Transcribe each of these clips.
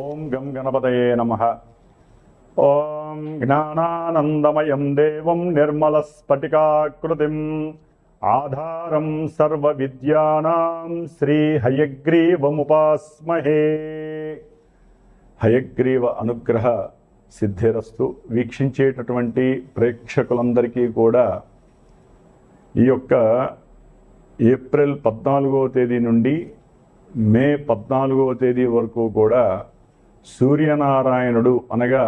ఓం గం గణపతయే నమః. ఓం జ్ఞానానందమయం దేవం నిర్మలస్ఫటికాకృతిం ఆధారం సర్వవిద్యానాం శ్రీ హయగ్రీవముపాస్మహే. హయగ్రీవ అనుగ్రహ సిద్ధిరస్తు. వీక్షించేటటువంటి ప్రేక్షకులందరికీ కూడా ఈ యొక్క ఏప్రిల్ 14వ తేదీ నుండి మే 14వ తేదీ వరకు కూడా సూర్యనారాయణుడు అనగా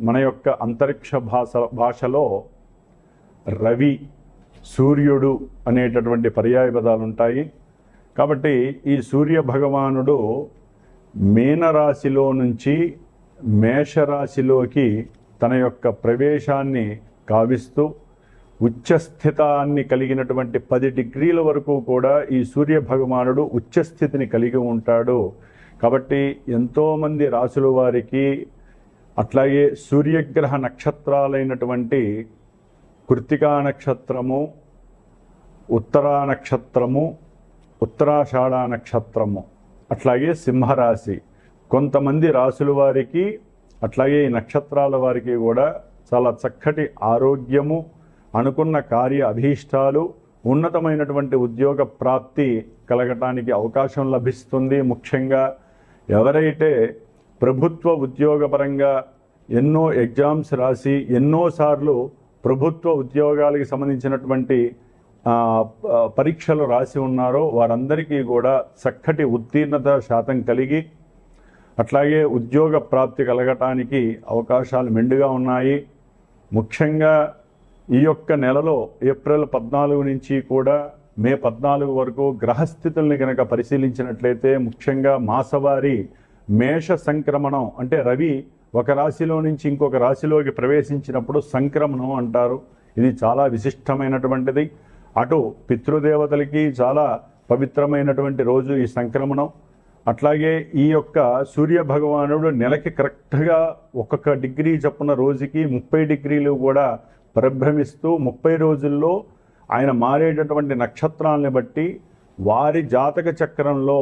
మన యొక్క అంతరిక్ష భాషలో రవి, సూర్యుడు అనేటటువంటి పర్యాయ పదాలు ఉంటాయి. కాబట్టి ఈ సూర్య భగవానుడు మీనరాశిలో నుంచి మేషరాశిలోకి తన యొక్క ప్రవేశాన్ని కావిస్తూ ఉచ్చస్థితాన్ని కలిగినటువంటి 10 డిగ్రీల వరకు కూడా ఈ సూర్య భగవానుడు ఉచ్చస్థితిని కలిగి ఉంటాడు. కాబట్టి ఎంతోమంది రాసుల వారికి అట్లాగే సూర్యగ్రహ నక్షత్రాలైనటువంటి కృత్తికా నక్షత్రము, ఉత్తరా నక్షత్రము, ఉత్తరాషాఢ నక్షత్రము, అట్లాగే సింహరాశి, కొంతమంది రాసుల వారికి అట్లాగే ఈ నక్షత్రాల వారికి కూడా చాలా చక్కటి ఆరోగ్యము, అనుకున్న కార్య అభీష్టాలు, ఉన్నతమైనటువంటి ఉద్యోగ ప్రాప్తి కలగటానికి అవకాశం లభిస్తుంది. ముఖ్యంగా ఎవరైతే ప్రభుత్వ ఉద్యోగపరంగా ఎన్నో ఎగ్జామ్స్ రాసి ఎన్నోసార్లు ప్రభుత్వ ఉద్యోగాలకు సంబంధించినటువంటి పరీక్షలు రాసి ఉన్నారో వారందరికీ కూడా చక్కటి ఉత్తీర్ణత శాతం కలిగి అట్లాగే ఉద్యోగ ప్రాప్తి కలగటానికి అవకాశాలు మెండుగా ఉన్నాయి. ముఖ్యంగా ఈ యొక్క నెలలో ఏప్రిల్ 14 నుంచి కూడా మే 14 వరకు గ్రహస్థితుల్ని కనుక పరిశీలించినట్లయితే ముఖ్యంగా మాసవారి మేష సంక్రమణం అంటే రవి ఒక రాశిలో నుంచి ఇంకొక రాశిలోకి ప్రవేశించినప్పుడు సంక్రమణం అంటారు. ఇది చాలా విశిష్టమైనటువంటిది. అటు పితృదేవతలకి చాలా పవిత్రమైనటువంటి రోజు ఈ సంక్రమణం. అట్లాగే ఈ యొక్క సూర్య భగవానుడు నెలకి కరెక్ట్గా ఒక్కొక్క డిగ్రీ చొప్పున రోజుకి 30 డిగ్రీలు కూడా పరిభ్రమిస్తూ 30 రోజుల్లో ఆయన మారేటటువంటి నక్షత్రాలని బట్టి వారి జాతక చక్రంలో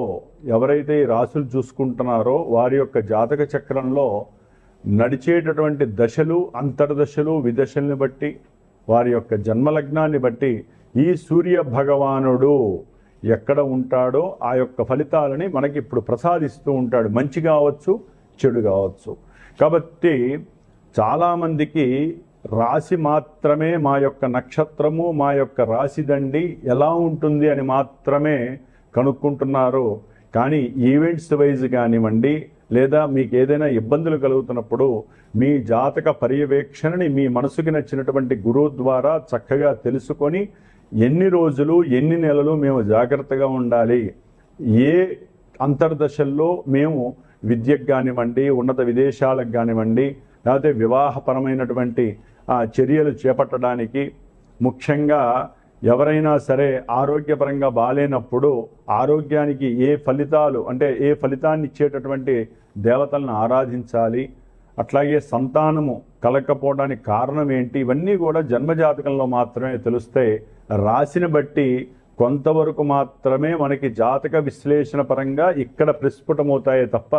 ఎవరైతే ఈ రాశులు చూసుకుంటున్నారో వారి యొక్క జాతక చక్రంలో నడిచేటటువంటి దశలు, అంతర్దశలు, విదశల్ని బట్టి వారి యొక్క జన్మలగ్నాన్ని బట్టి ఈ సూర్య భగవానుడు ఎక్కడ ఉంటాడో ఆ యొక్క ఫలితాలని మనకి ఇప్పుడు ప్రసాదిస్తూ ఉంటాడు. మంచి కావచ్చు, చెడు కావచ్చు. కాబట్టి చాలామందికి రాశి మాత్రమే మా యొక్క నక్షత్రము, మా యొక్క రాశి దండి ఎలా ఉంటుంది అని మాత్రమే కనుక్కుంటున్నారు. కానీ ఈవెంట్స్ వైజ్ కానివ్వండి, లేదా మీకు ఏదైనా ఇబ్బందులు కలుగుతున్నప్పుడు మీ జాతక పర్యవేక్షణని మీ మనసుకి నచ్చినటువంటి గురువు ద్వారా చక్కగా తెలుసుకొని ఎన్ని రోజులు, ఎన్ని నెలలు మేము జాగ్రత్తగా ఉండాలి, ఏ అంతర్దశల్లో మేము విద్యకు కానివ్వండి, ఉన్నత విదేశాలకు కానివ్వండి, లేకపోతే వివాహపరమైనటువంటి చర్యలు చేపట్టడానికి, ముఖ్యంగా ఎవరైనా సరే ఆరోగ్యపరంగా బాలేనప్పుడు ఆరోగ్యానికి ఏ ఫలితాలు అంటే ఏ ఫలితాన్ని ఇచ్చేటటువంటి దేవతలను ఆరాధించాలి, అట్లాగే సంతానము కలగకపోవడానికి కారణం ఏంటి, ఇవన్నీ కూడా జన్మజాతకంలో మాత్రమే తెలుస్తాయి. రాశిని బట్టి కొంతవరకు మాత్రమే మనకి జాతక విశ్లేషణ పరంగా ఇక్కడ ప్రస్ఫుటమవుతాయే తప్ప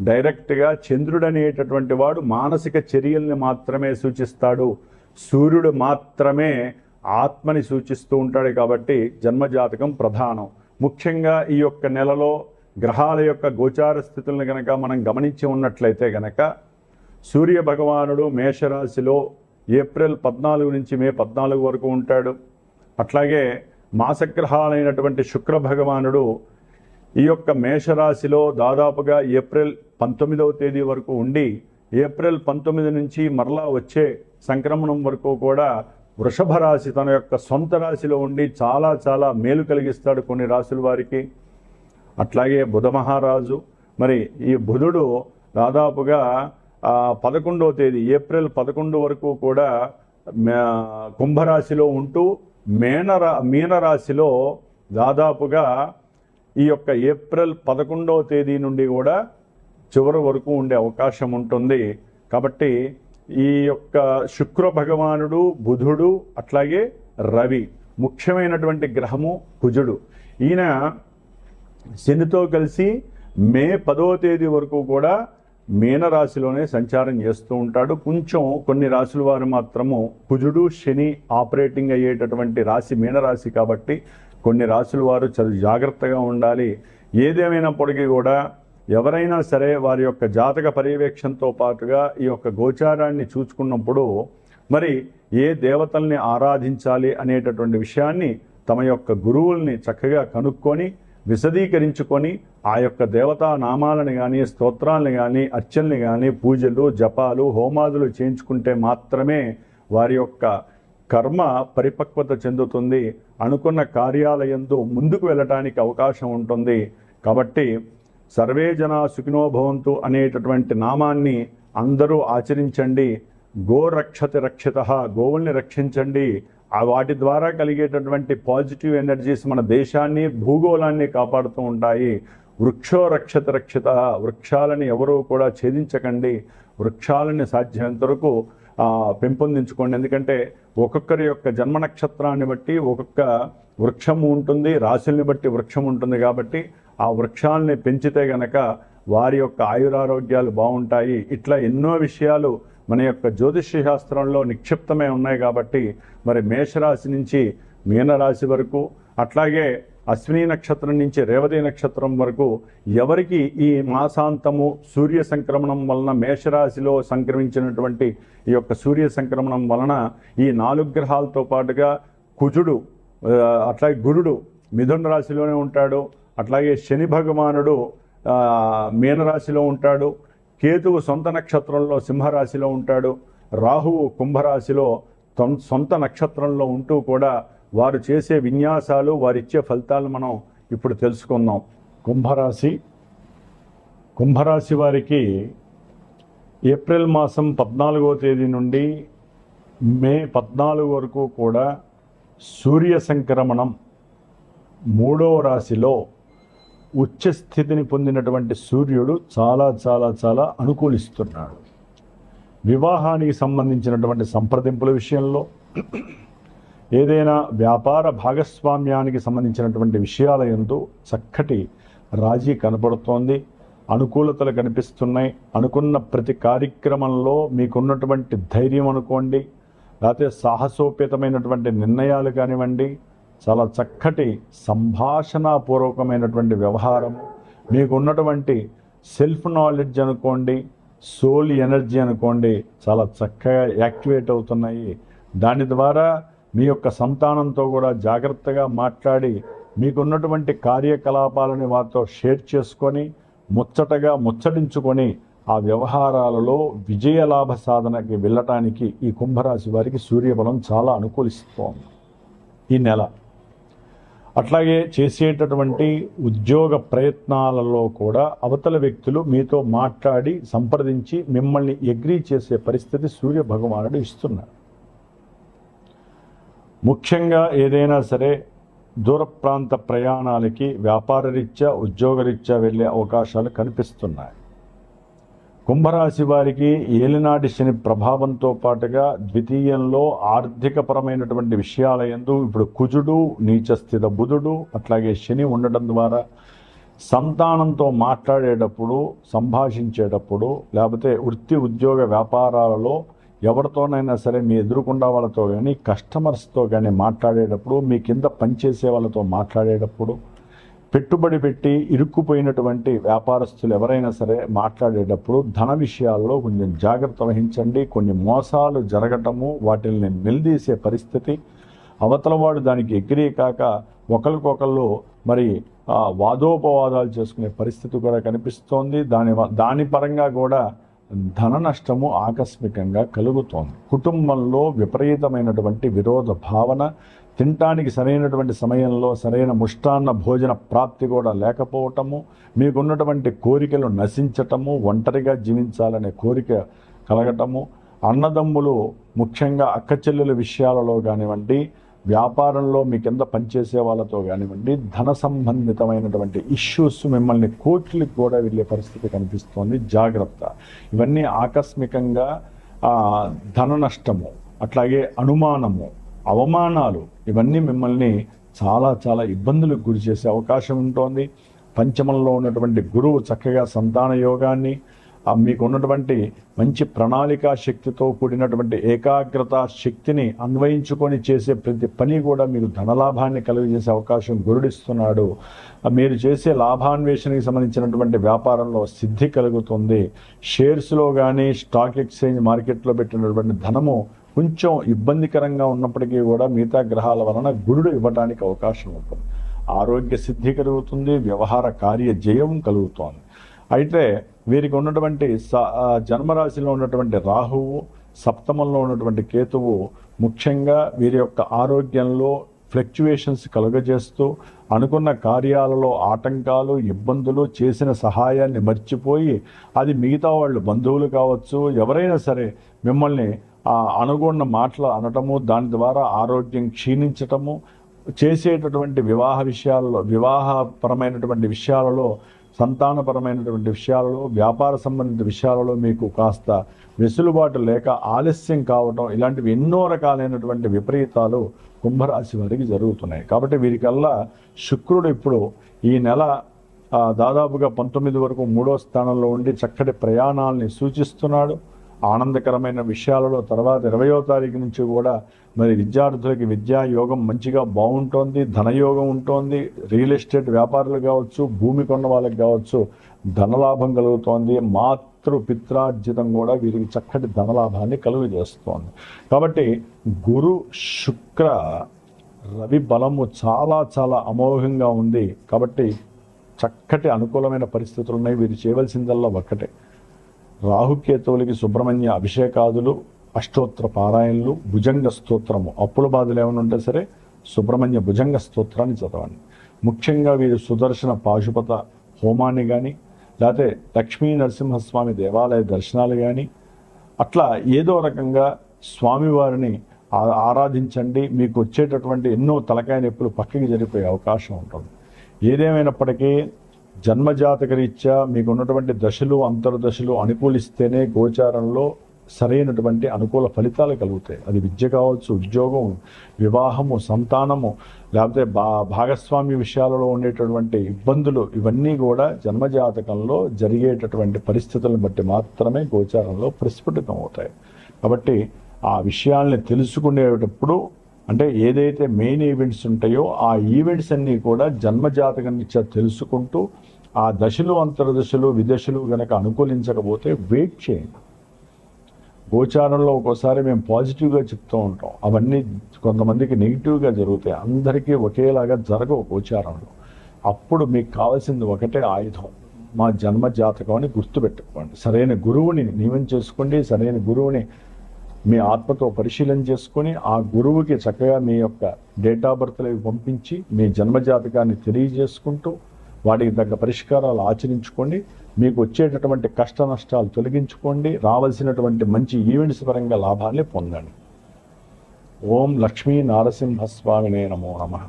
డైరెక్ట్గా చంద్రుడు అనేటటువంటి వాడు మానసిక చర్యల్ని మాత్రమే సూచిస్తాడు, సూర్యుడు మాత్రమే ఆత్మని సూచిస్తూ ఉంటాడు. కాబట్టి జన్మజాతకం ప్రధానం. ముఖ్యంగా ఈ యొక్క నెలలో గ్రహాల యొక్క గోచార స్థితులను కనుక మనం గమనించి ఉన్నట్లయితే కనుక సూర్య భగవానుడు మేషరాశిలో ఏప్రిల్ 14 నుంచి మే 14 వరకు ఉంటాడు. అట్లాగే మాసగ్రహాలైనటువంటి శుక్ర భగవానుడు ఈ యొక్క మేషరాశిలో దాదాపుగా ఏప్రిల్ 19వ తేదీ వరకు ఉండి ఏప్రిల్ 19 నుంచి మరలా వచ్చే సంక్రమణం వరకు కూడా వృషభ రాశి తన యొక్క సొంత రాశిలో ఉండి చాలా చాలా మేలు కలిగిస్తాడు కొన్ని రాశుల వారికి. అట్లాగే బుధ మహారాజు, మరి ఈ బుధుడు దాదాపుగా 11వ తేదీ ఏప్రిల్ 11 వరకు కూడా కుంభరాశిలో ఉంటూ మీనరాశిలో దాదాపుగా ఈ యొక్క ఏప్రిల్ 11వ తేదీ నుండి కూడా చివరి వరకు ఉండే అవకాశం ఉంటుంది. కాబట్టి ఈ యొక్క శుక్ర భగవానుడు, బుధుడు, అట్లాగే రవి, ముఖ్యమైనటువంటి గ్రహము కుజుడు. ఈయన శనితో కలిసి మే 10వ తేదీ వరకు కూడా మీనరాశిలోనే సంచారం చేస్తూ ఉంటాడు. కొంచెం కొన్ని రాశుల వారు మాత్రము కుజుడు శని ఆపరేటింగ్ అయ్యేటటువంటి రాశి మీనరాశి కాబట్టి కొన్ని రాశుల వారు చాలా జాగ్రత్తగా ఉండాలి. ఏదేమైనప్పటికీ కూడా ఎవరైనా సరే వారి యొక్క జాతక పర్యవేక్షణతో పాటుగా ఈ యొక్క గోచారాన్ని చూసుకున్నప్పుడు మరి ఏ దేవతల్ని ఆరాధించాలి అనేటటువంటి విషయాన్ని తమ యొక్క గురువుల్ని చక్కగా కనుక్కొని విశదీకరించుకొని ఆ యొక్క దేవతా నామాలను కానీ స్తోత్రాలను కానీ అర్చనలు కానీ పూజలు జపాలు హోమాదులు చేయించుకుంటే మాత్రమే వారి యొక్క కర్మ పరిపక్వత చెందుతుంది. అనుకున్న కార్యాలయందు ముందుకు వెళ్ళటానికి అవకాశం ఉంటుంది. కాబట్టి సర్వే జనా సుఖినో భవంతు అనేటటువంటి నామాన్ని అందరూ ఆచరించండి. గోరక్షతి రక్షిత, గోవుల్ని రక్షించండి. వాటి ద్వారా కలిగేటటువంటి పాజిటివ్ ఎనర్జీస్ మన దేశాన్ని భూగోళాన్ని కాపాడుతూ ఉంటాయి. వృక్షో రక్షతి రక్షిత, వృక్షాలని ఎవరూ కూడా ఛేదించకండి. వృక్షాలని సాధ్యమైనంత వరకు పెంపొందించుకోండి. ఎందుకంటే ఒక్కొక్కరి యొక్క జన్మ నక్షత్రాన్ని బట్టి ఒక్కొక్క వృక్షము ఉంటుంది, రాశుల్ని బట్టి వృక్షం ఉంటుంది. కాబట్టి ఆ వృక్షాలని పెంచితే గనక వారి యొక్క ఆయురారోగ్యాలు బాగుంటాయి. ఇట్లా ఎన్నో విషయాలు మన యొక్క జ్యోతిష్య శాస్త్రంలో నిక్షిప్తమై ఉన్నాయి. కాబట్టి మరి మేషరాశి నుంచి మీనరాశి వరకు, అట్లాగే అశ్విని నక్షత్రం నుంచి రేవతి నక్షత్రం వరకు ఎవరికి ఈ మాసాంతము సూర్య సంక్రమణం వలన మేషరాశిలో సంక్రమించినటువంటి ఈ యొక్క సూర్య సంక్రమణం వలన ఈ 4 గ్రహాలతో పాటుగా కుజుడు అట్లాగే గురుడు మిథున రాశిలోనే ఉంటాడు. అట్లాగే శని భగవానుడు మీనరాశిలో ఉంటాడు. కేతువు సొంత నక్షత్రంలో సింహరాశిలో ఉంటాడు. రాహువు కుంభరాశిలో సొంత నక్షత్రంలో ఉంటూ కూడా వారు చేసే విన్యాసాలు వారిచ్చే ఫలితాలు మనం ఇప్పుడు తెలుసుకుందాం. కుంభరాశి వారికి ఏప్రిల్ మాసం 14వ తేదీ నుండి మే 14 వరకు కూడా సూర్య సంక్రమణం 3వ రాశిలో ఉచ్చ స్థితిని పొందినటువంటి సూర్యుడు చాలా చాలా చాలా అనుకూలిస్తున్నాడు. వివాహానికి సంబంధించినటువంటి సంప్రదింపుల విషయంలో, ఏదైనా వ్యాపార భాగస్వామ్యానికి సంబంధించినటువంటి విషయాల యందు చక్కటి రాజీ కనపడుతోంది. అనుకూలతలు కనిపిస్తున్నాయి. అనుకున్న ప్రతి కార్యక్రమంలో మీకున్నటువంటి ధైర్యం అనుకోండి, లేకపోతే సాహసోపేతమైనటువంటి నిర్ణయాలు కానివ్వండి, చాలా చక్కటి సంభాషణాపూర్వకమైనటువంటి వ్యవహారం, మీకున్నటువంటి సెల్ఫ్ నాలెడ్జ్ అనుకోండి, సోల్ ఎనర్జీ అనుకోండి, చాలా చక్కగా యాక్టివేట్ అవుతున్నాయి. దాని ద్వారా మీ యొక్క సంతానంతో కూడా జాగ్రత్తగా మాట్లాడి మీకున్నటువంటి కార్యకలాపాలని వారితో షేర్ చేసుకొని ముచ్చటించుకొని ఆ వ్యవహారాలలో విజయలాభ సాధనకి వెళ్ళటానికి ఈ కుంభరాశి వారికి సూర్యబలం చాలా అనుకూలిస్తోంది ఈ నెల. అట్లాగే చేసేటటువంటి ఉద్యోగ ప్రయత్నాలలో కూడా అవతల వ్యక్తులు మీతో మాట్లాడి సంప్రదించి మిమ్మల్ని అగ్రీ చేసే పరిస్థితి సూర్య భగవానుడు ఇస్తున్నాడు. ముఖ్యంగా ఏదైనా సరే దూర ప్రాంత ప్రయాణాలకి వ్యాపార రీత్యా ఉద్యోగరీత్యా వెళ్ళే అవకాశాలు కనిపిస్తున్నాయి. కుంభరాశి వారికి ఏలినాటి శని ప్రభావంతో పాటుగా ద్వితీయంలో ఆర్థికపరమైనటువంటి విషయాల యందు ఇప్పుడు కుజుడు నీచస్థిత బుధుడు అట్లాగే శని ఉండడం ద్వారా సంతానంతో మాట్లాడేటప్పుడు సంభాషించేటప్పుడు లేకపోతే వృత్తి ఉద్యోగ వ్యాపారాలలో ఎవరితోనైనా సరే మీ ఎదురుకుండా వాళ్ళతో కానీ కస్టమర్స్తో కానీ మాట్లాడేటప్పుడు, మీ కింద పనిచేసే వాళ్ళతో మాట్లాడేటప్పుడు, పెట్టుబడి పెట్టి ఇరుక్కుపోయినటువంటి వ్యాపారస్తులు ఎవరైనా సరే మాట్లాడేటప్పుడు ధన విషయాల్లో కొంచెం జాగ్రత్త వహించండి. కొన్ని మోసాలు జరగటము, వాటిని నిలదీసే పరిస్థితి, అవతల వాడు దానికి ఎగ్రీ కాక ఒకరికొకళ్ళు మరి వాదోపవాదాలు చేసుకునే పరిస్థితి కూడా కనిపిస్తోంది. దాని పరంగా కూడా ధన నష్టము ఆకస్మికంగా కలుగుతోంది. కుటుంబంలో విపరీతమైనటువంటి విరోధ భావన, తినటానికి సరైనటువంటి సమయంలో సరైన ముష్టాన్న భోజన ప్రాప్తి కూడా లేకపోవటము, మీకున్నటువంటి కోరికలు నశించటము, ఒంటరిగా జీవించాలనే కోరిక కలగటము, అన్నదమ్ములు ముఖ్యంగా అక్క చెల్లెల విషయాలలో కానివ్వండి, వ్యాపారంలో మీ కింద పనిచేసే వాళ్ళతో కానివ్వండి, ధన సంబంధితమైనటువంటి ఇష్యూస్ మిమ్మల్ని కోర్టులకు కూడా వెళ్ళే పరిస్థితి కనిపిస్తోంది. జాగ్రత్త. ఇవన్నీ ఆకస్మికంగా ధన నష్టము, అట్లాగే అనుమానము, అవమానాలు, ఇవన్నీ మిమ్మల్ని చాలా చాలా ఇబ్బందులకు గురి చేసే అవకాశం ఉంటుంది. పంచమంలో ఉన్నటువంటి గురువు చక్కగా సంతాన యోగాన్ని, మీకు ఉన్నటువంటి మంచి ప్రణాళికా శక్తితో కూడినటువంటి ఏకాగ్రత శక్తిని అన్వయించుకొని చేసే ప్రతి పని కూడా మీకు ధనలాభాన్ని కలుగజేసే అవకాశం గురుడిస్తున్నాడు. మీరు చేసే లాభాన్వేషణకి సంబంధించినటువంటి వ్యాపారంలో సిద్ధి కలుగుతుంది. షేర్స్లో కానీ స్టాక్ ఎక్స్చేంజ్ మార్కెట్లో పెట్టినటువంటి ధనము కొంచెం ఇబ్బందికరంగా ఉన్నప్పటికీ కూడా మిగతా గ్రహాల వలన గురుడు ఇవ్వడానికి అవకాశం ఉంటుంది. ఆరోగ్య సిద్ధి కలుగుతుంది, వ్యవహార కార్య జయం కలుగుతోంది. అయితే వీరికి ఉన్నటువంటి జన్మరాశిలో ఉన్నటువంటి రాహువు, సప్తమంలో ఉన్నటువంటి కేతువు ముఖ్యంగా వీరి యొక్క ఆరోగ్యంలో ఫ్లక్చువేషన్స్ కలుగజేస్తూ అనుకున్న కార్యాలలో ఆటంకాలు, ఇబ్బందులు, చేసిన సహాయాన్ని మర్చిపోయి అది మిగతా వాళ్ళు బంధువులు కావచ్చు ఎవరైనా సరే మిమ్మల్ని అనుగుణ మాటలు అనటము, దాని ద్వారా ఆరోగ్యం క్షీణించటము, చేసేటటువంటి వివాహపరమైనటువంటి విషయాలలో, సంతానపరమైనటువంటి విషయాలలో, వ్యాపార సంబంధిత విషయాలలో మీకు కాస్త వెసులుబాటు లేక ఆలస్యం కావటం, ఇలాంటివి ఎన్నో రకాలైనటువంటి విపరీతాలు కుంభరాశి వారికి జరుగుతున్నాయి. కాబట్టి వీరికల్లా శుక్రుడు ఇప్పుడు ఈ నెల దాదాపుగా 19 వరకు 3వ స్థానంలో ఉండి చక్కటి ప్రయాణాలని సూచిస్తున్నాడు. ఆనందకరమైన విషయాలలో తర్వాత 20వ తారీఖు నుంచి కూడా మరి విద్యార్థులకి విద్యా యోగం మంచిగా బాగుంటోంది, ధనయోగం ఉంటుంది. రియల్ ఎస్టేట్ వ్యాపారులు కావచ్చు, భూమి కొన్న వాళ్ళకి కావచ్చు ధనలాభం కలుగుతోంది. పిత్రార్జితం కూడా వీరికి చక్కటి ధనలాభాన్ని కలుగజేస్తోంది. కాబట్టి గురు శుక్ర రవి బలము చాలా చాలా అమోఘంగా ఉంది. కాబట్టి చక్కటి అనుకూలమైన పరిస్థితులు ఉన్నాయి. వీరు చేయవలసిందల్లా ఒక్కటే, రాహుకేతువులకి సుబ్రహ్మణ్య అభిషేకాదులు, అష్టోత్తర పారాయణలు, భుజంగ స్తోత్రము, అప్పుల బాధలు ఏమైనా ఉంటే సరే సుబ్రహ్మణ్య భుజంగ స్తోత్రాన్ని చదవండి. ముఖ్యంగా వీరు సుదర్శన పాశుపత హోమాన్ని కానీ, లేకపోతే లక్ష్మీ నరసింహస్వామి దేవాలయ దర్శనాలు కానీ, అట్లా ఏదో రకంగా స్వామివారిని ఆరాధించండి. మీకు వచ్చేటటువంటి ఎన్నో తలకాయ నొప్పులు పక్కకి జరిగిపోయే అవకాశం ఉంటుంది. ఏదేమైనప్పటికీ జన్మజాతక రీత్యా మీకు ఉన్నటువంటి దశలు, అంతర్దశలు అనుకూలిస్తేనే గోచారంలో సరైనటువంటి అనుకూల ఫలితాలు కలుగుతాయి. అది విద్య కావచ్చు, ఉద్యోగం, వివాహము, సంతానము, లేకపోతే భాగస్వామి విషయాలలో ఉండేటటువంటి ఇబ్బందులు, ఇవన్నీ కూడా జన్మజాతకంలో జరిగేటటువంటి పరిస్థితులను బట్టి మాత్రమే గోచారంలో ప్రస్ఫుటితం అవుతాయి. కాబట్టి ఆ విషయాల్ని తెలుసుకునేటప్పుడు అంటే ఏదైతే మెయిన్ ఈవెంట్స్ ఉంటాయో ఆ ఈవెంట్స్ అన్నీ కూడా జన్మజాతకం నుంచి తెలుసుకుంటూ ఆ దశలు, అంతర్దశలు, విదశలు గనక అనుకూలించకపోతే వెయిట్ చేయండి. గోచారంలో ఒక్కోసారి మేము పాజిటివ్గా చెప్తూ ఉంటాం, అవన్నీ కొంతమందికి నెగిటివ్గా జరుగుతాయి. అందరికీ ఒకేలాగా జరగవు గోచారంలో. అప్పుడు మీకు కావాల్సింది ఒకటే ఆయుధం, మా జన్మ జాతకం అని గుర్తుపెట్టుకోండి. సరైన గురువుని నియమం చేసుకోండి. సరైన గురువుని మీ ఆత్మతో పరిశీలన చేసుకొని ఆ గురువుకి చక్కగా మీ యొక్క డేట్ ఆఫ్ బర్త్లు పంపించి మీ జన్మజాతకాన్ని తెలియజేసుకుంటూ వాటికి తగ్గ పరిష్కారాలు ఆచరించుకోండి. మీకు వచ్చేటటువంటి కష్ట నష్టాలు తొలగించుకోండి. రావాల్సినటువంటి మంచి ఈవెంట్స్ పరంగా లాభాన్ని పొందండి. ఓం లక్ష్మీ నారసింహస్వామినే నమో నమః.